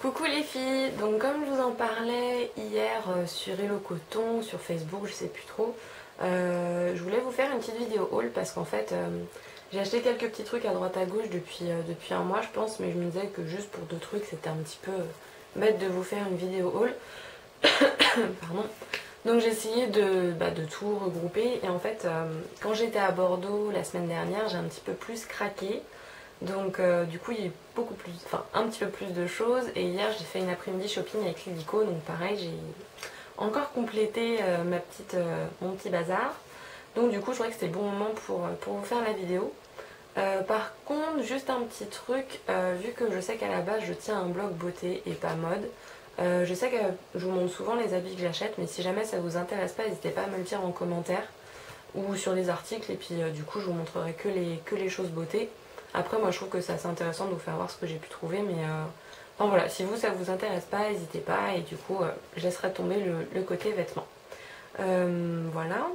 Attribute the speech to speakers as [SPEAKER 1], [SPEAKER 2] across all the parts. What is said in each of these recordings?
[SPEAKER 1] Coucou les filles, donc comme je vous en parlais hier sur Hello Coton, sur Facebook, je sais plus trop, je voulais vous faire une petite vidéo haul parce qu'en fait j'ai acheté quelques petits trucs à droite à gauche depuis un mois je pense, mais je me disais que juste pour deux trucs c'était un petit peu bête de vous faire une vidéo haul. Pardon. Donc j'ai essayé de tout regrouper et en fait quand j'étais à Bordeaux la semaine dernière j'ai un petit peu plus craqué. Donc du coup il y a eu un petit peu plus de choses et hier j'ai fait une après-midi shopping avec Lidico, donc pareil j'ai encore complété mon petit bazar. Donc du coup je crois que c'était le bon moment pour vous faire la vidéo. Par contre juste un petit truc, vu que je sais qu'à la base je tiens un blog beauté et pas mode, je sais que je vous montre souvent les habits que j'achète, mais si jamais ça vous intéresse pas n'hésitez pas à me le dire en commentaire ou sur les articles et puis du coup je vous montrerai que les choses beauté. Après moi je trouve que c'est assez intéressant de vous faire voir ce que j'ai pu trouver, mais enfin voilà, si vous ça vous intéresse pas, n'hésitez pas et du coup je laisserai tomber le côté vêtements. Voilà.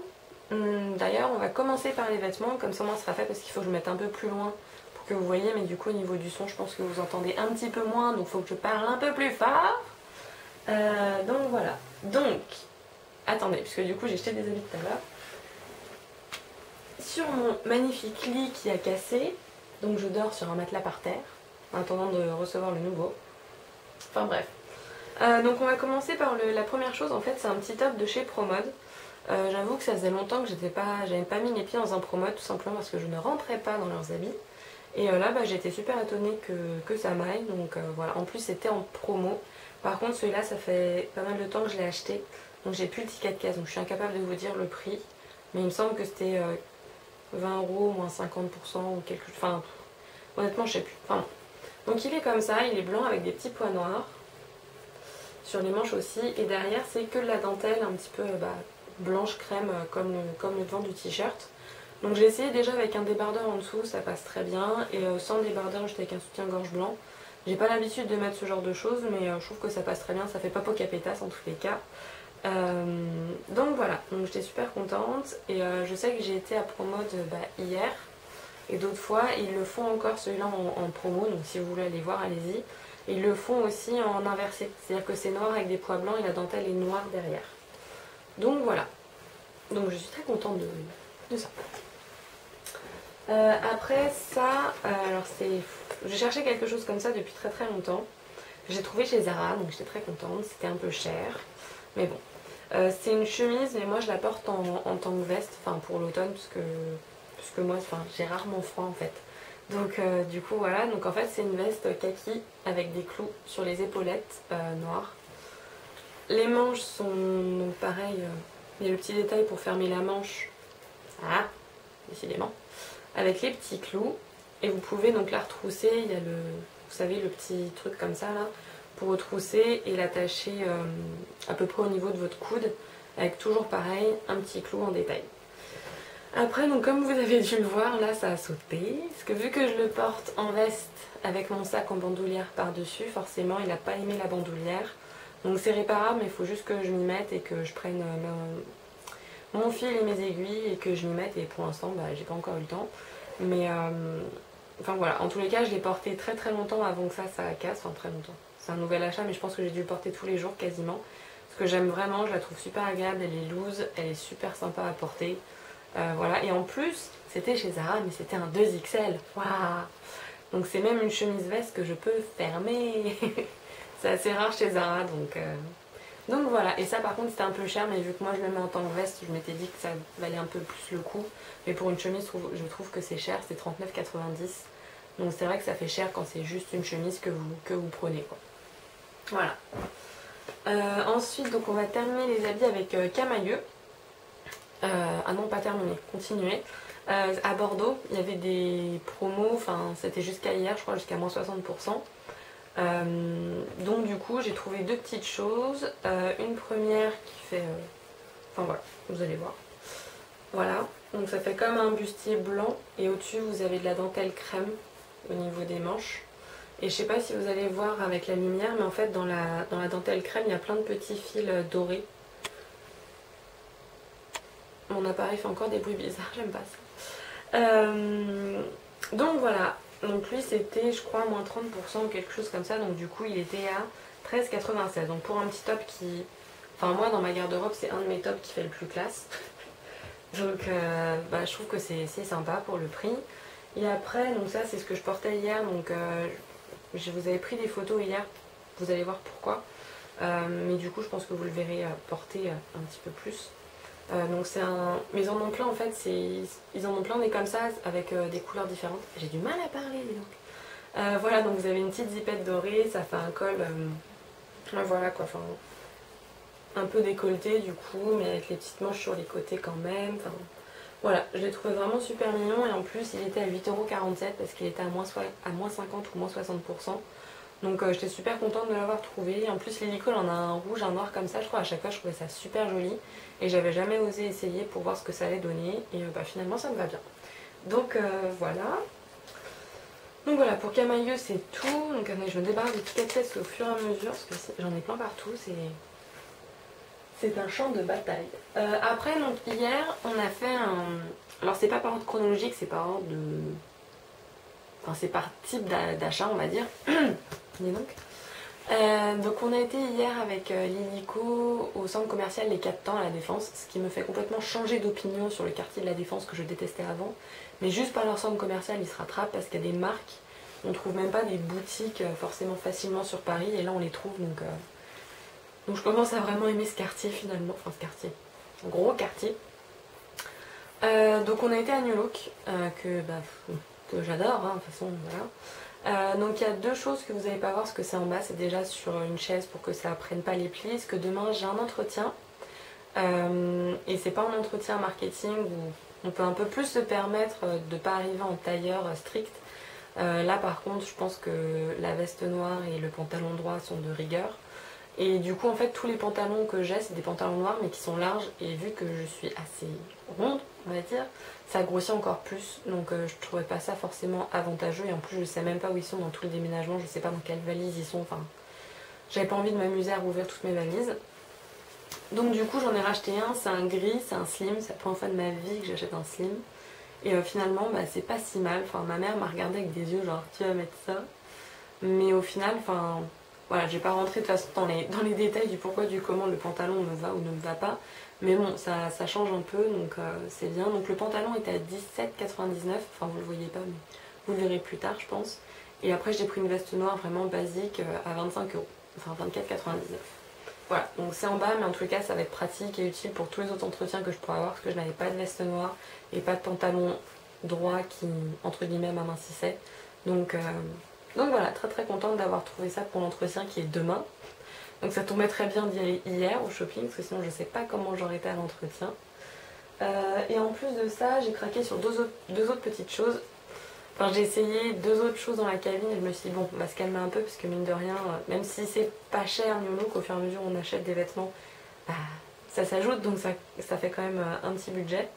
[SPEAKER 1] D'ailleurs on va commencer par les vêtements, comme ça moi ça sera fait parce qu'il faut que je mette un peu plus loin pour que vous voyez, mais du coup au niveau du son je pense que vous entendez un petit peu moins, donc il faut que je parle un peu plus fort. Donc voilà. Donc, attendez, puisque du coup j'ai jeté des habits tout à l'heure. Sur mon magnifique lit qui a cassé, donc je dors sur un matelas par terre, en attendant de recevoir le nouveau. Enfin bref. Donc on va commencer par la première chose, en fait c'est un petit top de chez Promode. J'avoue que ça faisait longtemps que j'avais pas mis les pieds dans un Promode, tout simplement parce que je ne rentrais pas dans leurs habits. Et là j'ai été super étonnée que ça m'aille, donc voilà. En plus c'était en promo. Par contre celui-là ça fait pas mal de temps que je l'ai acheté, donc j'ai plus le ticket de caisse, donc je suis incapable de vous dire le prix. Mais il me semble que c'était 20 € moins 50% ou quelque chose. Enfin, honnêtement, je sais plus. Enfin, donc il est comme ça, il est blanc avec des petits pois noirs sur les manches aussi. Et derrière, c'est que de la dentelle un petit peu blanche crème comme le devant du t-shirt. Donc j'ai essayé déjà avec un débardeur en dessous, ça passe très bien. Et sans débardeur, j'étais avec un soutien-gorge blanc. J'ai pas l'habitude de mettre ce genre de choses, mais je trouve que ça passe très bien. Ça fait pas Pocapétas en tous les cas. Donc voilà, donc j'étais super contente et je sais que j'ai été à Promode hier et d'autres fois ils le font encore celui-là en promo, donc si vous voulez aller voir allez-y. Ils le font aussi en inversé, c'est-à-dire que c'est noir avec des pois blancs et la dentelle est noire derrière. Donc voilà, donc je suis très contente de ça. Après ça, alors j'ai cherché quelque chose comme ça depuis très très longtemps. J'ai trouvé chez Zara, donc j'étais très contente, c'était un peu cher, mais bon. C'est une chemise, mais moi je la porte en tant que veste, enfin pour l'automne, puisque moi j'ai rarement froid en fait. Donc du coup voilà, donc en fait c'est une veste kaki avec des clous sur les épaulettes noires. Les manches sont donc pareil, il y a le petit détail pour fermer la manche, ah, décidément, avec les petits clous. Et vous pouvez donc la retrousser, il y a vous savez le petit truc comme ça là, pour retrousser et l'attacher à peu près au niveau de votre coude, avec toujours pareil un petit clou en détail. Après donc comme vous avez dû le voir là ça a sauté, parce que vu que je le porte en veste avec mon sac en bandoulière par dessus, forcément il n'a pas aimé la bandoulière. Donc c'est réparable, mais il faut juste que je m'y mette et que je prenne mon fil et mes aiguilles et que je m'y mette, et pour l'instant j'ai pas encore eu le temps. Mais enfin voilà, en tous les cas je l'ai porté très très longtemps avant que ça casse, enfin très longtemps. C'est un nouvel achat, mais je pense que j'ai dû le porter tous les jours quasiment. Parce que j'aime vraiment, je la trouve super agréable, elle est loose, elle est super sympa à porter. Voilà, et en plus, c'était chez Zara, mais c'était un 2XL. Waouh! Donc c'est même une chemise veste que je peux fermer. C'est assez rare chez Zara, donc voilà. Et ça par contre c'était un peu cher, mais vu que moi je le mets en tant que veste, je m'étais dit que ça valait un peu plus le coup. Mais pour une chemise, je trouve que c'est cher, c'est 39,90 €. Donc c'est vrai que ça fait cher quand c'est juste une chemise que vous prenez, quoi. Voilà. Ensuite, donc on va terminer les habits avec Camailleux. Ah non, pas terminé, continuer. À Bordeaux, il y avait des promos, enfin c'était jusqu'à hier, je crois, jusqu'à moins 60%. Donc du coup, j'ai trouvé deux petites choses. Une première qui fait... Enfin voilà, vous allez voir. Voilà, donc ça fait comme un bustier blanc et au-dessus vous avez de la dentelle crème au niveau des manches. Et je sais pas si vous allez voir avec la lumière, mais en fait dans la dentelle crème il y a plein de petits fils dorés. Mon appareil fait encore des bruits bizarres, j'aime pas ça. Donc voilà, Donc lui c'était je crois moins 30% ou quelque chose comme ça. Donc du coup il était à 13,96. Donc pour un petit top qui... Enfin moi dans ma garde-robe c'est un de mes tops qui fait le plus classe. Donc bah, je trouve que c'est sympa pour le prix. Et après, donc ça c'est ce que je portais hier. Donc je vous avais pris des photos hier. Vous allez voir pourquoi. Mais du coup je pense que vous le verrez porter un petit peu plus. Donc c'est un... Mais ils en ont plein en fait. Ils en ont plein des comme ça avec des couleurs différentes. J'ai du mal à parler dis donc. Voilà, donc vous avez une petite zipette dorée. Ça fait un col... voilà quoi. Enfin, un peu décolleté du coup, mais avec les petites manches sur les côtés quand même. Enfin, voilà, je l'ai trouvé vraiment super mignon et en plus il était à 8,47€ parce qu'il était à moins 50 ou moins 60%. Donc j'étais super contente de l'avoir trouvé. En plus l'hélico en a un rouge, un noir comme ça, je crois à chaque fois je trouvais ça super joli. Et j'avais jamais osé essayer pour voir ce que ça allait donner. Et bah, finalement ça me va bien. Donc voilà. Donc voilà, pour Camailleux c'est tout. Donc je me débarrasse des petites pièces au fur et à mesure parce que j'en ai plein partout. C'est un champ de bataille. Après, donc hier, on a fait un... Alors, c'est pas par ordre chronologique, c'est par ordre de... Enfin, c'est par type d'achat, on va dire. Dis donc. Donc, on a été hier avec l'hélico au centre commercial Les 4 Temps à la Défense, ce qui me fait complètement changer d'opinion sur le quartier de la Défense que je détestais avant. Mais juste par leur centre commercial, ils se rattrapent parce qu'il y a des marques. On trouve même pas des boutiques forcément facilement sur Paris, et là, on les trouve, donc je commence à vraiment aimer ce quartier finalement, enfin ce quartier, un gros quartier. Donc on a été à New Look, que j'adore, hein, de toute façon, voilà. Donc il y a deux choses que vous n'allez pas voir, ce que c'est en bas, c'est déjà sur une chaise pour que ça prenne pas les plis, parce que demain j'ai un entretien, et c'est pas un entretien marketing où on peut un peu plus se permettre de pas arriver en tailleur strict. Là par contre je pense que la veste noire et le pantalon droit sont de rigueur. Et du coup, en fait, tous les pantalons que j'ai, c'est des pantalons noirs, mais qui sont larges. Et vu que je suis assez ronde, on va dire, ça grossit encore plus. Donc, je trouvais pas ça forcément avantageux. Et en plus, je sais même pas où ils sont dans tout le déménagement. Je sais pas dans quelle valise ils sont. Enfin, j'avais pas envie de m'amuser à rouvrir toutes mes valises. Donc, du coup, j'en ai racheté un. C'est un gris, c'est un slim. C'est la première fois de ma vie que j'achète un slim. Et finalement, bah, c'est pas si mal. Enfin, ma mère m'a regardé avec des yeux genre, tu vas mettre ça. Mais au final, enfin... Voilà, je vais pas rentrer de toute façon dans les détails du pourquoi, du comment le pantalon me va ou ne me va pas. Mais bon, ça change un peu, donc c'est bien. Donc le pantalon était à 17,99€. Enfin, vous le voyez pas, mais vous le verrez plus tard, je pense. Et après, j'ai pris une veste noire vraiment basique à 25€. Enfin, 24,99€. Voilà, donc c'est en bas, mais en tout cas, ça va être pratique et utile pour tous les autres entretiens que je pourrais avoir, parce que je n'avais pas de veste noire et pas de pantalon droit qui, entre guillemets, m'amincissait. Donc voilà, très très contente d'avoir trouvé ça pour l'entretien qui est demain. Donc ça tombait très bien d'y aller hier au shopping, parce que sinon je ne sais pas comment j'aurais été à l'entretien. Et en plus de ça, j'ai craqué sur deux autres petites choses. Enfin, j'ai essayé deux autres choses dans la cabine et je me suis dit bon, on va se calmer un peu, parce que mine de rien, même si c'est pas cher New Look, au fur et à mesure où on achète des vêtements, bah, ça s'ajoute, donc ça fait quand même un petit budget.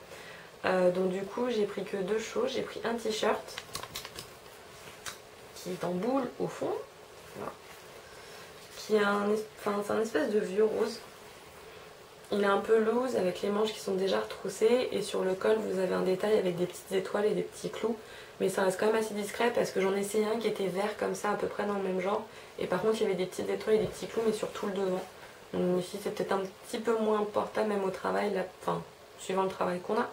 [SPEAKER 1] Donc du coup, j'ai pris que deux choses. J'ai pris un t-shirt qui est en boule au fond, voilà. Qui est c'est un espèce de vieux rose. Il est un peu loose avec les manches qui sont déjà retroussées, et sur le col vous avez un détail avec des petites étoiles et des petits clous, mais ça reste quand même assez discret parce que j'en ai essayé un qui était vert comme ça à peu près dans le même genre, et par contre il y avait des petites étoiles et des petits clous mais sur tout le devant. Donc ici c'est peut-être un petit peu moins portable même au travail, là, enfin suivant le travail qu'on a,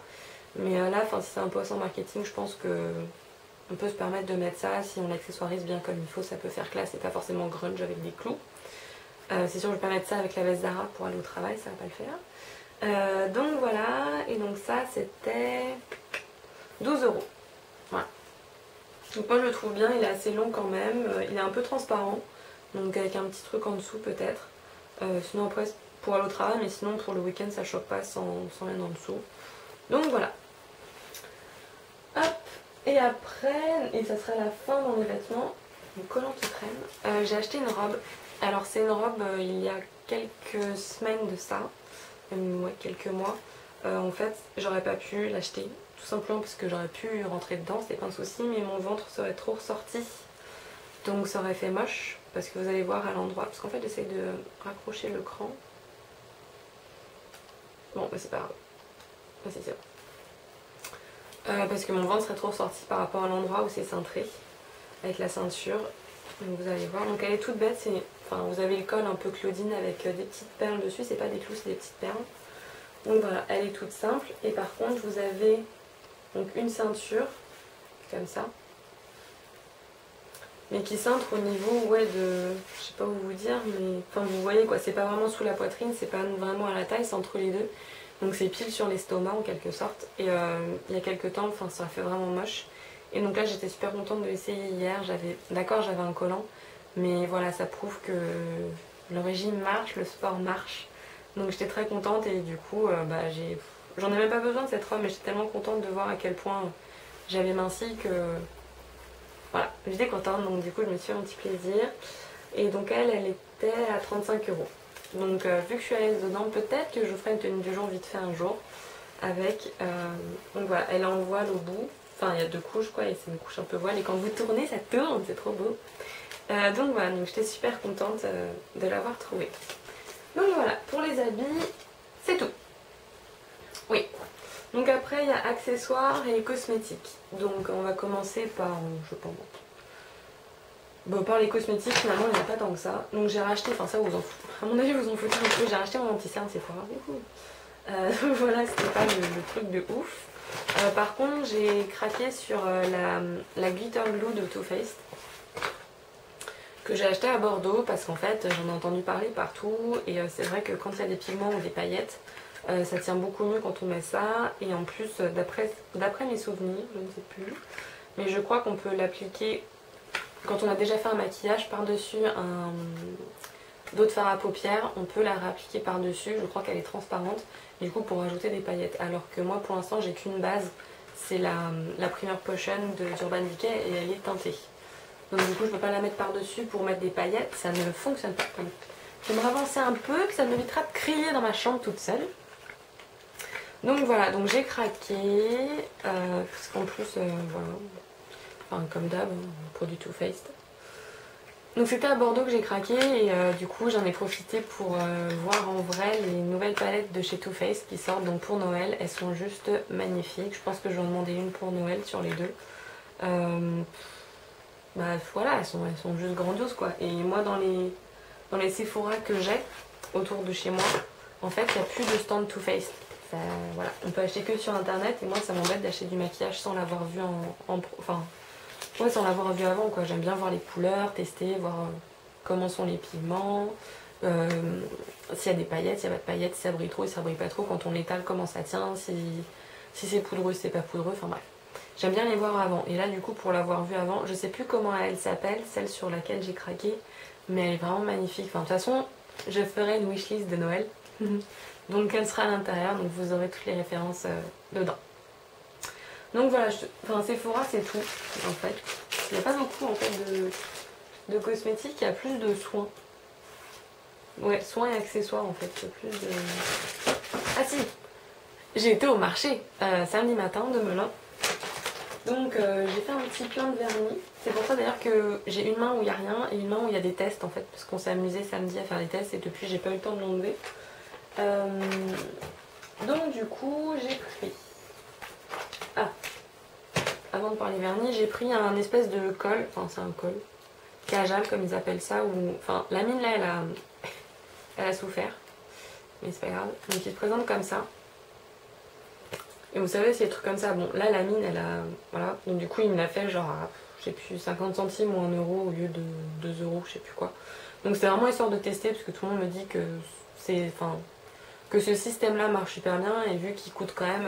[SPEAKER 1] mais là si c'est un poste en marketing, je pense que on peut se permettre de mettre ça. Si on l'accessoirise bien comme il faut, ça peut faire classe et pas forcément grunge avec des clous. C'est sûr, je vais pas mettre ça avec la veste Zara pour aller au travail, ça va pas le faire. Donc voilà, et donc ça c'était 12€. Voilà. Donc moi je le trouve bien, il est assez long quand même, il est un peu transparent, donc avec un petit truc en dessous peut-être. Sinon après pour aller au travail, mais sinon pour le week-end ça choque pas sans rien en dessous. Donc voilà. Hop. Et après, et ça sera la fin dans les vêtements, le collant qui traîne, j'ai acheté une robe. Alors c'est une robe il y a quelques semaines de ça, ouais, quelques mois. En fait, j'aurais pas pu l'acheter, tout simplement parce que j'aurais pu rentrer dedans, c'est pas un souci, mais mon ventre serait trop ressorti. Donc ça aurait fait moche, parce que vous allez voir à l'endroit, parce qu'en fait j'essaye de raccrocher le cran. Bon, bah c'est pas grave. Bah, c'est ça. Parce que mon ventre serait trop ressorti par rapport à l'endroit où c'est cintré. avec la ceinture. Donc vous allez voir, donc elle est toute bête, enfin, vous avez le col un peu Claudine avec des petites perles dessus, c'est pas des clous, c'est des petites perles. Donc voilà, elle est toute simple. Et par contre vous avez donc une ceinture, comme ça, mais qui cintre au niveau, ouais, de, je sais pas où vous dire, mais enfin vous voyez quoi, c'est pas vraiment sous la poitrine, c'est pas vraiment à la taille, c'est entre les deux. Donc c'est pile sur l'estomac en quelque sorte. Et il y a quelques temps, enfin ça fait vraiment moche. Et donc là j'étais super contente de l'essayer hier. D'accord, j'avais un collant, mais voilà, ça prouve que le régime marche, le sport marche. Donc j'étais très contente et du coup j'en ai même pas besoin de cette robe, mais j'étais tellement contente de voir à quel point j'avais minci que voilà, j'étais contente. Donc du coup je me suis fait un petit plaisir. Et donc elle était à 35 €. Donc vu que je suis à l'aise dedans, peut-être que je ferai une tenue du jour vite fait un jour avec, donc voilà, elle a en voile au bout, enfin il y a 2 couches quoi, et c'est une couche un peu voile, et quand vous tournez ça tourne, c'est trop beau. Donc voilà, donc j'étais super contente de l'avoir trouvée. Donc voilà, pour les habits, c'est tout. Oui. Donc après il y a accessoires et cosmétiques. Donc on va commencer par, je pense, bon, par les cosmétiques, finalement, il n'y en a pas tant que ça. Donc j'ai racheté, enfin ça vous en foutez, à mon avis vous en foutez un peu, j'ai racheté mon anti-cerne Sephora. Donc voilà, c'était pas le truc de ouf. Par contre, j'ai craqué sur la Glitter Glue de Too Faced, que j'ai acheté à Bordeaux parce qu'en fait j'en ai entendu parler partout. Et c'est vrai que quand il y a des pigments ou des paillettes, ça tient beaucoup mieux quand on met ça. Et en plus, d'après mes souvenirs, je ne sais plus, mais je crois qu'on peut l'appliquer quand on a déjà fait un maquillage par-dessus d'eau de fard à paupières, on peut la réappliquer par-dessus. Je crois qu'elle est transparente, du coup pour rajouter des paillettes. Alors que moi pour l'instant j'ai qu'une base, c'est la Primer Potion d'Urban Decay et elle est teintée. Donc du coup je peux pas la mettre par-dessus pour mettre des paillettes, ça ne fonctionne pas. Je vais me ravancer un peu, que ça m'évitera de crier dans ma chambre toute seule. Donc voilà, donc j'ai craqué, parce qu'en plus, voilà, enfin comme d'hab, produit Too Faced. Donc c'était à Bordeaux que j'ai craqué et du coup j'en ai profité pour voir en vrai les nouvelles palettes de chez Too Faced qui sortent donc pour Noël. Elles sont juste magnifiques, je pense que j'en demandais une pour Noël sur les deux. Bah voilà, elles sont juste grandioses quoi. Et moi dans les Sephora que j'ai autour de chez moi, en fait il n'y a plus de stand Too Faced. Voilà, on peut acheter que sur internet et moi ça m'embête d'acheter du maquillage sans l'avoir vu ouais, sans l'avoir vu avant quoi. J'aime bien voir les couleurs, tester, voir comment sont les pigments, s'il y a des paillettes, s'il n'y a pas de paillettes, si ça brille trop, si ça brille pas trop, quand on l'étale comment ça tient, si c'est poudreux, si c'est pas poudreux, enfin bref. J'aime bien les voir avant. Et là du coup pour l'avoir vu avant, je sais plus comment elle s'appelle, celle sur laquelle j'ai craqué, mais elle est vraiment magnifique. Enfin de toute façon, je ferai une wishlist de Noël. Donc elle sera à l'intérieur, donc vous aurez toutes les références dedans. Donc voilà, enfin Sephora c'est tout en fait. Il n'y a pas beaucoup en fait de cosmétiques, il y a plus de soins. Ouais, soins et accessoires en fait, plus de... Ah si, j'ai été au marché samedi matin de Melun. Donc j'ai fait un petit plein de vernis. C'est pour ça d'ailleurs que j'ai une main où il n'y a rien et une main où il y a des tests en fait. Parce qu'on s'est amusé samedi à faire les tests et depuis j'ai pas eu le temps de l'enlever. Donc du coup j'ai pris... Ah, avant de parler vernis, j'ai pris un espèce de colle, enfin c'est un colle, cajal comme ils appellent ça, où... Enfin la mine là elle a souffert, mais c'est pas grave. Donc il se présente comme ça. Et vous savez c'est des trucs comme ça, bon là la mine elle a... Voilà, donc du coup il me l'a fait genre à, je sais plus, 50 centimes ou 1 euro au lieu de 2 euros, je sais plus quoi. Donc c'était vraiment histoire de tester parce que tout le monde me dit que c'est... Enfin, que ce système là marche super bien et vu qu'il coûte quand même...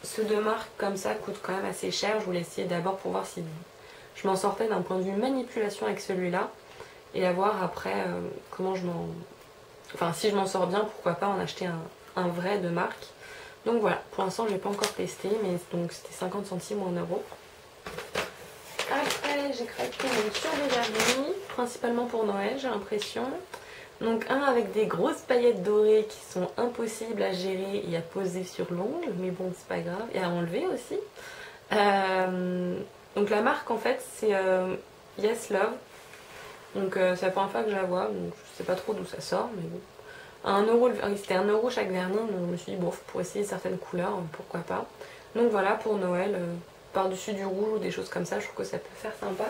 [SPEAKER 1] ceux de marque comme ça coûtent quand même assez cher. Je voulais essayer d'abord pour voir si je m'en sortais d'un point de vue manipulation avec celui-là. Et à voir après comment je m'en... Enfin si je m'en sors bien, pourquoi pas en acheter un vrai de marque. Donc voilà, pour l'instant je n'ai pas encore testé, mais donc c'était 50 centimes ou 1 euro. Après j'ai craqué sur des vernis, principalement pour Noël j'ai l'impression. Donc un avec des grosses paillettes dorées qui sont impossibles à gérer et à poser sur l'ongle, mais bon c'est pas grave, et à enlever aussi. Donc la marque en fait c'est Yes Love. Donc c'est la première fois que je la vois, donc je sais pas trop d'où ça sort, mais bon. C'était 1 euro chaque vernis, donc je me suis dit bon pour essayer certaines couleurs, pourquoi pas. Donc voilà pour Noël, par-dessus du rouge ou des choses comme ça, je trouve que ça peut faire sympa.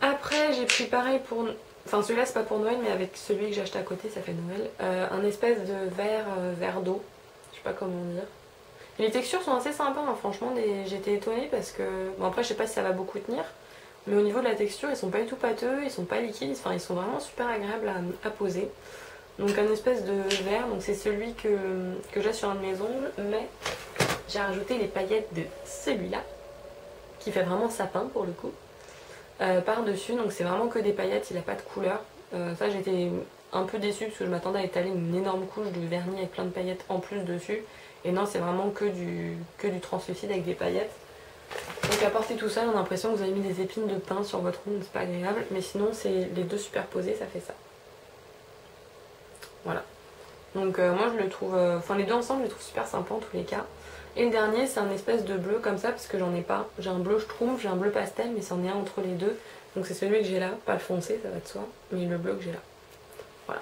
[SPEAKER 1] Après j'ai pris pareil pour... Enfin celui-là c'est pas pour Noël mais avec celui que j'ai acheté à côté ça fait Noël. Un espèce de verre d'eau. Je sais pas comment dire. Et les textures sont assez sympas hein, franchement j'étais étonnée parce que... Bon après je sais pas si ça va beaucoup tenir. Mais au niveau de la texture ils sont pas du tout pâteux, ils sont pas liquides. Enfin ils sont vraiment super agréables à poser. Donc un espèce de verre, donc c'est celui que j'ai sur un de mes ongles. Mais j'ai rajouté les paillettes de celui-là. Qui fait vraiment sapin pour le coup. Par dessus, donc c'est vraiment que des paillettes, il n'a pas de couleur. Ça j'étais un peu déçue parce que je m'attendais à étaler une énorme couche de vernis avec plein de paillettes en plus dessus. Et non, c'est vraiment que du translucide avec des paillettes. Donc à porter tout ça, on a l'impression que vous avez mis des épines de pin sur votre ongle, c'est pas agréable. Mais sinon, c'est les deux superposés, ça fait ça. Voilà. Donc moi je le trouve, enfin les deux ensemble, je les trouve super sympas en tous les cas. Et le dernier, c'est un espèce de bleu comme ça, parce que j'en ai pas. J'ai un bleu schtroumpf, j'ai un bleu pastel, mais c'en est un entre les deux. Donc c'est celui que j'ai là, pas le foncé, ça va de soi, mais le bleu que j'ai là. Voilà.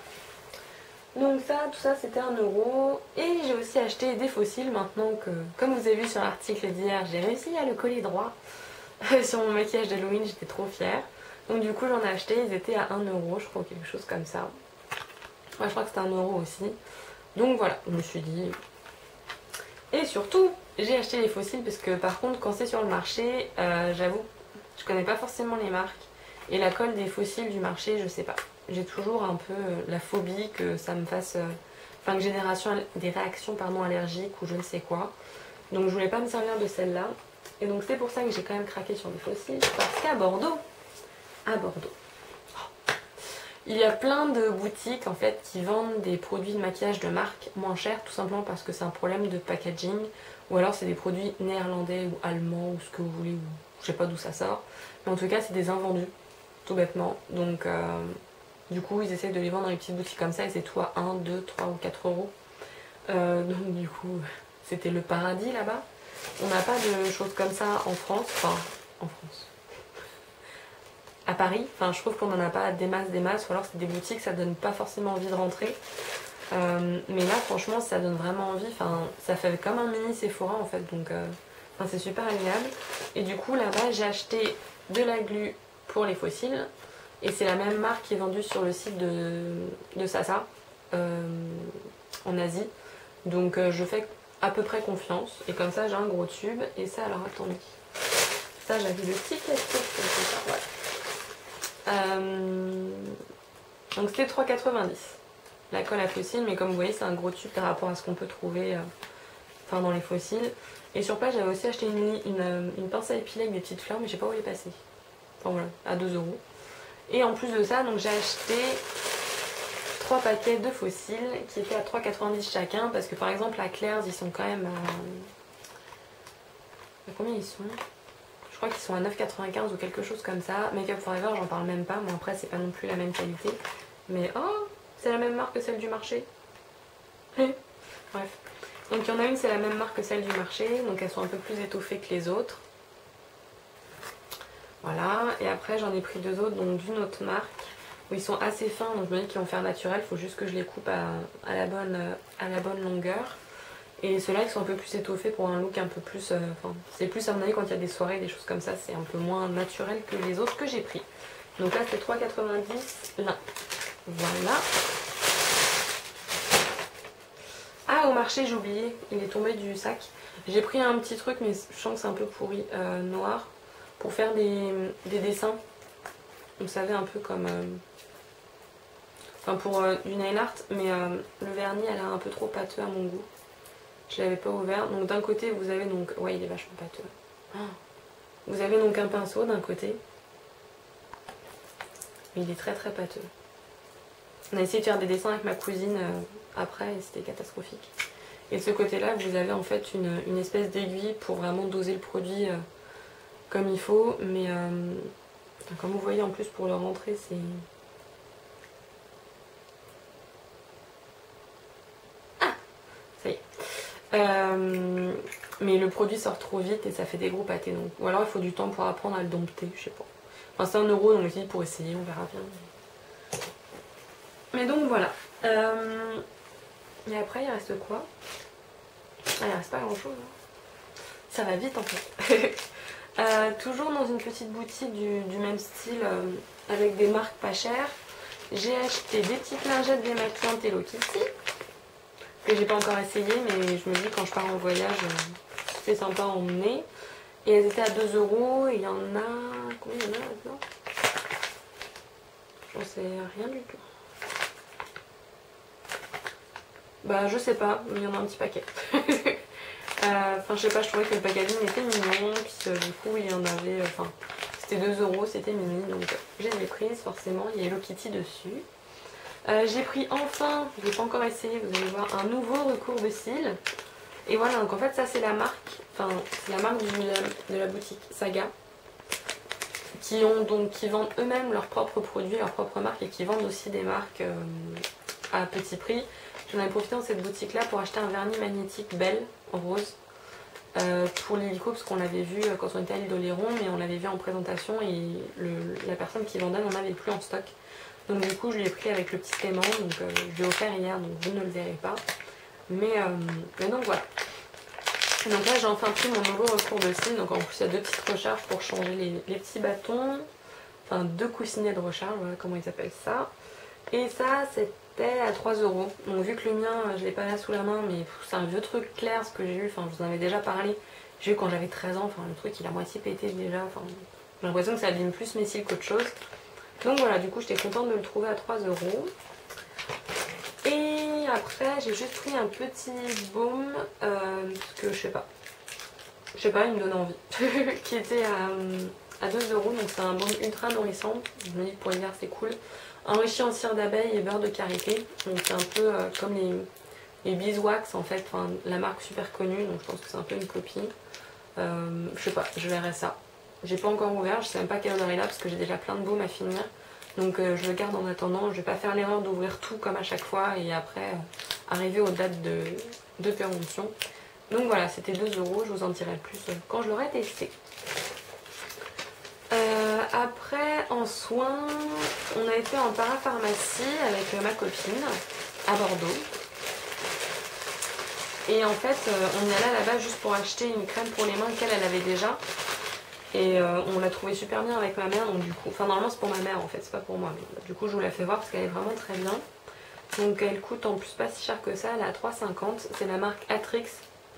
[SPEAKER 1] Donc ça, tout ça, c'était 1 €. Et j'ai aussi acheté des fossiles maintenant que, comme vous avez vu sur l'article d'hier, j'ai réussi à le coller droit. Sur mon maquillage d'Halloween, j'étais trop fière. Donc du coup, j'en ai acheté, ils étaient à 1 €, je crois, quelque chose comme ça. Ouais, je crois que c'était 1 € aussi. Donc voilà, je me suis dit... Et surtout, j'ai acheté les fossiles parce que par contre, quand c'est sur le marché, j'avoue, je connais pas forcément les marques. Et la colle des fossiles du marché, je sais pas. J'ai toujours un peu la phobie que ça me fasse... Enfin, que j'ai des réactions pardon, allergiques ou je ne sais quoi. Donc je voulais pas me servir de celle-là. Et donc c'est pour ça que j'ai quand même craqué sur les fossiles. Parce qu'à Bordeaux, il y a plein de boutiques en fait qui vendent des produits de maquillage de marque moins chers, tout simplement parce que c'est un problème de packaging, ou alors c'est des produits néerlandais ou allemands ou ce que vous voulez, ou je sais pas d'où ça sort, mais en tout cas c'est des invendus, tout bêtement. Donc du coup ils essayent de les vendre dans les petites boutiques comme ça et c'est tout à 1, 2, 3 ou 4 €. Donc du coup c'était le paradis là-bas. On n'a pas de choses comme ça en France, enfin en France. À Paris, enfin je trouve qu'on n'en a pas des masses, ou alors c'est des boutiques, ça donne pas forcément envie de rentrer. Mais là franchement ça donne vraiment envie, enfin ça fait comme un mini Sephora en fait, donc c'est super agréable. Et du coup là-bas j'ai acheté de la glu pour les fossiles, et c'est la même marque qui est vendue sur le site de Sasa en Asie. Donc je fais à peu près confiance, et comme ça j'ai un gros tube, et ça alors attendez. Ça j'avais le petit plastique comme ça, voilà. Donc c'était 3,90 la colle à fossiles, mais comme vous voyez c'est un gros tube par rapport à ce qu'on peut trouver dans les fossiles. Et sur place j'avais aussi acheté une pince à épiler avec des petites fleurs, mais je sais pas où elle est passée. Enfin voilà, à 2 €. Et en plus de ça, donc j'ai acheté 3 paquets de fossiles qui étaient à 3,90 chacun, parce que par exemple à Claire's ils sont quand même à combien ils sont? Je crois qu'ils sont à 9,95 ou quelque chose comme ça. Make Up Forever, j'en parle même pas. Bon, après, c'est pas non plus la même qualité. Mais oh, c'est la même marque que celle du marché. Bref. Donc, il y en a une, c'est la même marque que celle du marché. Donc, elles sont un peu plus étoffées que les autres. Voilà. Et après, j'en ai pris 2 autres, donc d'une autre marque. Où ils sont assez fins. Donc, je me dis qu'ils vont faire naturel. Il faut juste que je les coupe à la bonne longueur. Et ceux-là ils sont un peu plus étoffés pour un look un peu plus... c'est plus à mon avis quand il y a des soirées, des choses comme ça, c'est un peu moins naturel que les autres que j'ai pris. Donc là c'est 3,90 l'un. Voilà. Ah, au marché j'ai oublié, il est tombé du sac. J'ai pris un petit truc mais je sens que c'est un peu pourri, noir, pour faire des dessins. Vous savez, un peu comme... pour du nail art, mais le vernis elle a un peu trop pâteux à mon goût. Je l'avais pas ouvert. Donc d'un côté vous avez donc... Ouais, il est vachement pâteux. Vous avez donc un pinceau d'un côté. Mais il est très très pâteux. On a essayé de faire des dessins avec ma cousine après et c'était catastrophique. Et de ce côté là vous avez en fait une espèce d'aiguille pour vraiment doser le produit comme il faut. Mais comme vous voyez en plus pour le rentrer c'est... Mais le produit sort trop vite et ça fait des gros pâtés, donc ou alors il faut du temps pour apprendre à le dompter, je sais pas. Enfin c'est 1 €, donc je dis pour essayer, on verra bien. Mais donc voilà. Et après il reste quoi? Ah, il reste pas grand chose. Ça va vite en fait. Toujours dans une petite boutique du même style, avec des marques pas chères. J'ai acheté des petites lingettes démaquillantes Hello Kitty, que j'ai pas encore essayé, mais je me dis quand je pars en voyage, c'est sympa à emmener. Et elles étaient à 2 €, et il y en a... Combien il y en a maintenant? J'en sais rien du tout. Bah je sais pas, mais il y en a un petit paquet. Enfin je sais pas, je trouvais que le packaging était mignon, puis du coup il y en avait... Enfin c'était 2 €, c'était mini, donc je les ai prises forcément, il y a Hello Kitty dessus. J'ai pris enfin, je l'ai pas encore essayé, vous allez voir, un nouveau recours de cils. Et voilà, donc en fait ça c'est la marque, enfin c'est la marque de la boutique Saga, qui vendent eux-mêmes leurs propres produits, leurs propres marques, et qui vendent aussi des marques à petit prix. J'en ai profité dans cette boutique là pour acheter un vernis magnétique Belle en rose pour l'hélico, parce qu'on l'avait vu quand on était à l'île d'Oléron, mais on l'avait vu en présentation et la personne qui vendait n'en avait plus en stock. Donc du coup je l'ai pris avec le petit paiement, donc je l'ai offert hier, donc vous ne le verrez pas. Mais donc voilà. Donc là j'ai enfin pris mon nouveau recours de cils, donc en plus il y a 2 petites recharges pour changer les petits bâtons. Enfin 2 coussinets de recharge, voilà comment ils appellent ça. Et ça c'était à 3 €. Donc vu que le mien je l'ai pas là sous la main, mais c'est un vieux truc clair ce que j'ai eu, enfin je vous en avais déjà parlé. J'ai eu quand j'avais 13 ans, enfin le truc il a moitié pété déjà, enfin j'ai l'impression que ça abîme plus mes cils qu'autre chose. Donc voilà, du coup j'étais contente de le trouver à 3 €. Et après j'ai juste pris un petit baume, parce que je sais pas, il me donne envie, qui était à 2 €, donc c'est un baume ultra nourrissant, je me dis que pour l'hiver c'est cool, enrichi en cire d'abeille et beurre de karité, donc c'est un peu comme les beeswax en fait, enfin, la marque super connue, donc je pense que c'est un peu une copie. Je sais pas, je verrai ça. J'ai pas encore ouvert, je sais même pas quelle odeur il a parce que j'ai déjà plein de baumes à finir. Donc je le garde en attendant, je vais pas faire l'erreur d'ouvrir tout comme à chaque fois et après arriver aux dates de péremption. Donc voilà, c'était 2 €, je vous en dirai plus quand je l'aurai testé. Après, en soins, on a été en parapharmacie avec ma copine à Bordeaux. Et en fait, on y allait là-bas juste pour acheter une crème pour les mains qu'elle avait déjà. Et on l'a trouvée super bien avec ma mère, donc du coup, enfin normalement c'est pour ma mère en fait, c'est pas pour moi. Mais, du coup je vous la fais voir parce qu'elle est vraiment très bien. Donc elle coûte en plus pas si cher que ça, elle est à 3,50. C'est la marque Atrix,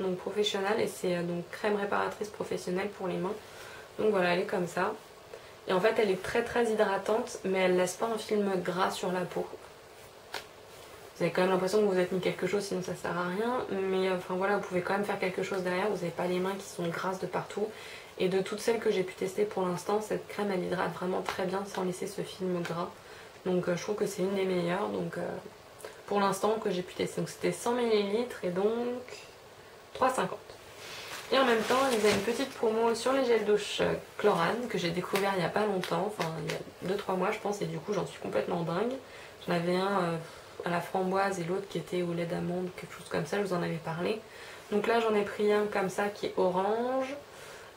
[SPEAKER 1] donc professionnelle, et c'est donc crème réparatrice professionnelle pour les mains. Donc voilà, elle est comme ça. Et en fait elle est très très hydratante, mais elle laisse pas un film gras sur la peau. Vous avez quand même l'impression que vous êtes mis quelque chose, sinon ça sert à rien. Mais enfin voilà, vous pouvez quand même faire quelque chose derrière, vous n'avez pas les mains qui sont grasses de partout. Et de toutes celles que j'ai pu tester pour l'instant, cette crème elle hydrate vraiment très bien sans laisser ce film gras. Donc je trouve que c'est une des meilleures. Donc pour l'instant que j'ai pu tester. Donc c'était 100 ml et donc 3,50. Et en même temps, ils avaient une petite promo sur les gels douche Chlorane que j'ai découvert il n'y a pas longtemps, enfin il y a 2-3 mois je pense, et du coup j'en suis complètement dingue. J'en avais un à la framboise et l'autre qui était au lait d'amande, quelque chose comme ça, je vous en avais parlé. Donc là j'en ai pris un comme ça qui est orange.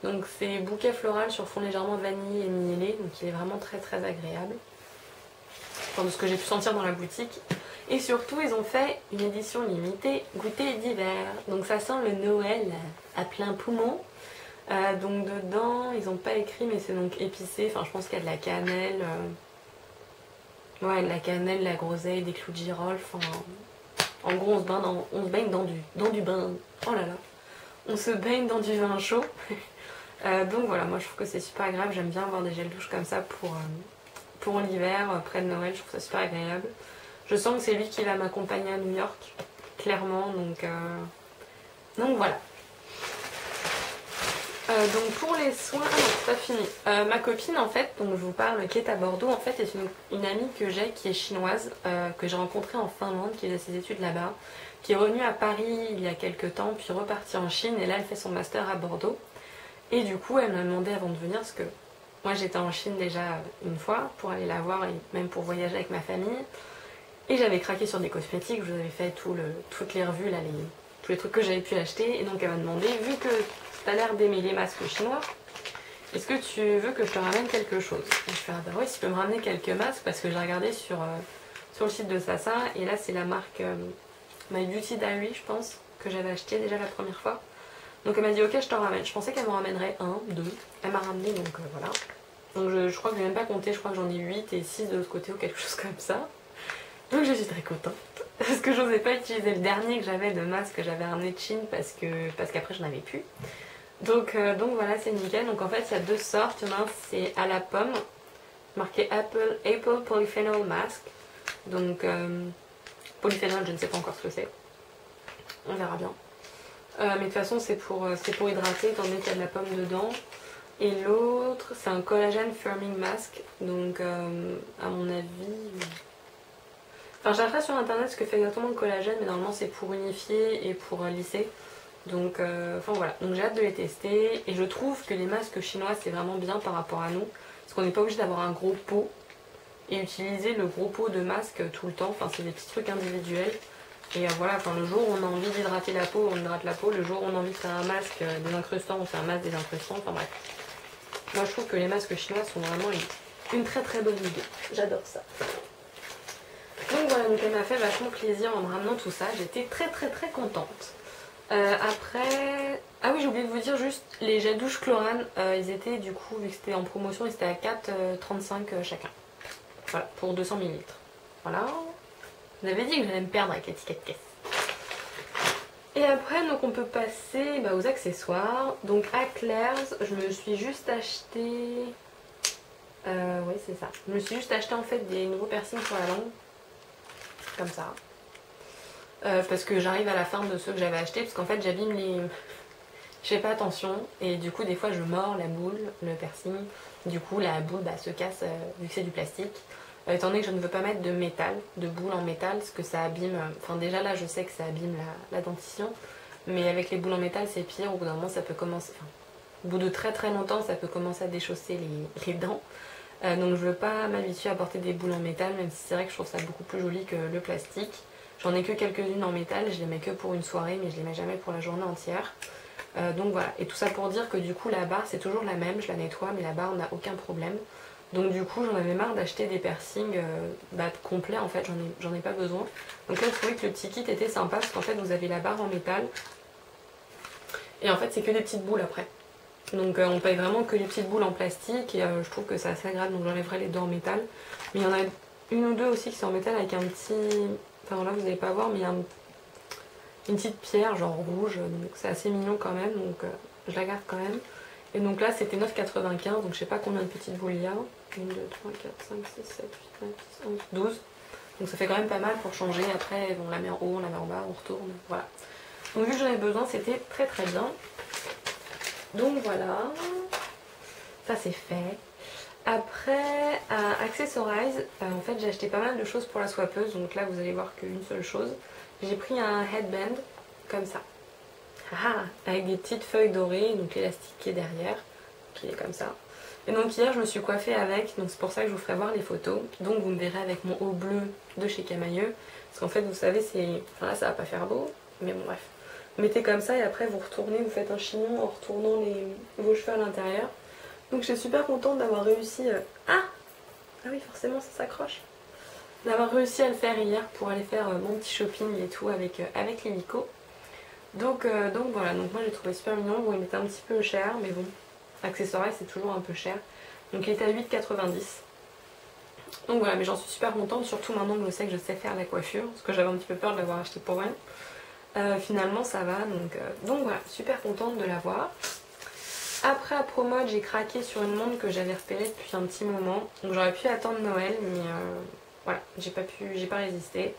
[SPEAKER 1] Donc c'est bouquet floral sur fond légèrement vanille et miellé, donc il est vraiment très très agréable. Enfin, de ce que j'ai pu sentir dans la boutique. Et surtout ils ont fait une édition limitée goûter d'hiver. Donc ça sent le Noël à plein poumon. Donc dedans ils n'ont pas écrit mais c'est donc épicé. Enfin je pense qu'il y a de la cannelle. Ouais, de la cannelle, de la groseille, des clous de girofle. Enfin, en gros on se baigne dans du bain. Oh là là. On se baigne dans du vin chaud. Donc voilà, moi je trouve que c'est super agréable, j'aime bien avoir des gels douche comme ça pour l'hiver, près de Noël, je trouve ça super agréable. Je sens que c'est lui qui va m'accompagner à New York, clairement, donc voilà. Donc pour les soins, ah non, c'est pas fini. Ma copine en fait, donc je vous parle, qui est à Bordeaux, en fait est une amie que j'ai qui est chinoise, que j'ai rencontrée en Finlande, qui faisait ses études là-bas, qui est revenue à Paris il y a quelques temps, puis repartie en Chine, et là elle fait son master à Bordeaux. Et du coup, elle m'a demandé avant de venir, parce que moi j'étais en Chine déjà une fois pour aller la voir et même pour voyager avec ma famille. Et j'avais craqué sur des cosmétiques, je vous avais fait toutes les revues, là, tous les trucs que j'avais pu acheter. Et donc elle m'a demandé, vu que tu as l'air d'aimer les masques chinois, est-ce que tu veux que je te ramène quelque chose? Et je fais, ah bah oui, si tu peux me ramener quelques masques, parce que j'ai regardé sur le site de Sasa, et là c'est la marque My Beauty Diary, je pense, que j'avais acheté déjà la première fois. Donc elle m'a dit ok je t'en ramène. Je pensais qu'elle m'en ramènerait un, deux. Elle m'a ramené donc voilà. Donc je crois que je vais même pas compter, je crois que j'en ai 8 et 6 de l'autre côté ou quelque chose comme ça. Donc je suis très contente. Parce que j'osais pas utiliser le dernier que j'avais de masque que j'avais ramené de Chine parce qu'après je n'avais plus. Donc voilà c'est nickel. Donc en fait il y a deux sortes. Il y en a un c'est à la pomme, marqué Apple Polyphenol Mask. Donc polyphénol je ne sais pas encore ce que c'est. On verra bien. Mais de toute façon c'est pour hydrater étant donné qu'il y a de la pomme dedans. Et l'autre c'est un collagène firming mask. Donc à mon avis... Enfin j'arriverai sur internet ce que fait exactement le collagène, mais normalement c'est pour unifier et pour lisser. Donc enfin voilà, donc j'ai hâte de les tester. Et je trouve que les masques chinois c'est vraiment bien par rapport à nous. Parce qu'on n'est pas obligé d'avoir un gros pot et utiliser le gros pot de masque tout le temps. Enfin c'est des petits trucs individuels. Et voilà, enfin, le jour où on a envie d'hydrater la peau, on hydrate la peau. Le jour où on a envie de faire un masque désincrustant, on fait un masque désincrustant. Enfin bref. Moi je trouve que les masques chinois sont vraiment une très très bonne idée. J'adore ça. Donc voilà, donc elle m'a fait vachement plaisir en me ramenant tout ça. J'étais très très très contente. Après... Ah oui, j'ai oublié de vous dire juste, les gels douche Chlorane, ils étaient du coup, vu que c'était en promotion, ils étaient à 4,35 chacun. Voilà, pour 200 ml. Voilà. Vous avez dit que j'allais me perdre avec l'étiquette caisse. Et après, donc on peut passer aux accessoires. Donc à Claire's, je me suis juste acheté... oui, c'est ça. Je me suis juste acheté en fait des nouveaux piercings sur la langue. Comme ça. Parce que j'arrive à la fin de ceux que j'avais achetés. Parce qu'en fait, j'abîme les... Je fais pas attention. Et du coup, des fois, je mords la boule, le piercing. Du coup, la boule se casse vu que c'est du plastique. Étant donné que je ne veux pas mettre de métal, de boule en métal, parce que ça abîme... Enfin déjà là je sais que ça abîme la dentition, mais avec les boules en métal c'est pire, au bout d'un moment ça peut commencer... Enfin, au bout de très très longtemps ça peut commencer à déchausser les dents. Donc je veux pas m'habituer à porter des boules en métal, même si c'est vrai que je trouve ça beaucoup plus joli que le plastique. J'en ai que quelques-unes en métal, je les mets que pour une soirée, mais je les mets jamais pour la journée entière. Donc voilà, et tout ça pour dire que du coup la barre c'est toujours la même, je la nettoie, mais la barre n'a aucun problème. Donc du coup j'en avais marre d'acheter des piercings complets, en fait j'en ai pas besoin. Donc là je trouvais que le petit kit était sympa parce qu'en fait vous avez la barre en métal et en fait c'est que des petites boules après. Donc on paye vraiment que les petites boules en plastique et je trouve que c'est assez agréable, donc j'enlèverai les deux en métal. Mais il y en a une ou deux aussi qui sont en métal avec un petit... Enfin là vous n'allez pas voir mais il y a une petite pierre genre rouge, donc c'est assez mignon quand même, donc je la garde quand même. Et donc là c'était 9,95, donc je sais pas combien de petites boules il y a. 1, 2, 3, 4, 5, 6, 7, 8, 9, 10, 11, 12. Donc ça fait quand même pas mal pour changer. Après on la met en haut, on la met en bas, on retourne. Voilà. Donc vu que j'en avais besoin, c'était très très bien. Donc voilà. Ça c'est fait. Après, à Accessorize, en fait j'ai acheté pas mal de choses pour la swappeuse. Donc là vous allez voir qu'une seule chose. J'ai pris un headband comme ça. Avec des petites feuilles dorées, donc l'élastique qui est derrière, qui est comme ça. Et donc hier je me suis coiffée avec, donc c'est pour ça que je vous ferai voir les photos. Donc vous me verrez avec mon haut bleu de chez Camailleux. Parce qu'en fait vous savez c'est... Enfin là ça va pas faire beau, mais bon bref. Vous mettez comme ça et après vous retournez, vous faites un chignon en retournant vos cheveux à l'intérieur. Donc je suis super contente d'avoir réussi... Ah oui forcément ça s'accroche. D'avoir réussi à le faire hier pour aller faire mon petit shopping et tout avec l'hélico. Donc voilà, donc moi j'ai trouvé super mignon. Bon il était un petit peu cher mais bon. Accessoires c'est toujours un peu cher. Donc il était à 8,90. Donc voilà, mais j'en suis super contente, surtout maintenant que je sais que je sais faire la coiffure, parce que j'avais un petit peu peur de l'avoir acheté pour rien. Finalement ça va, donc voilà, super contente de l'avoir. Après à Promode, j'ai craqué sur une montre que j'avais repérée depuis un petit moment. Donc j'aurais pu attendre Noël, mais voilà, j'ai pas résisté.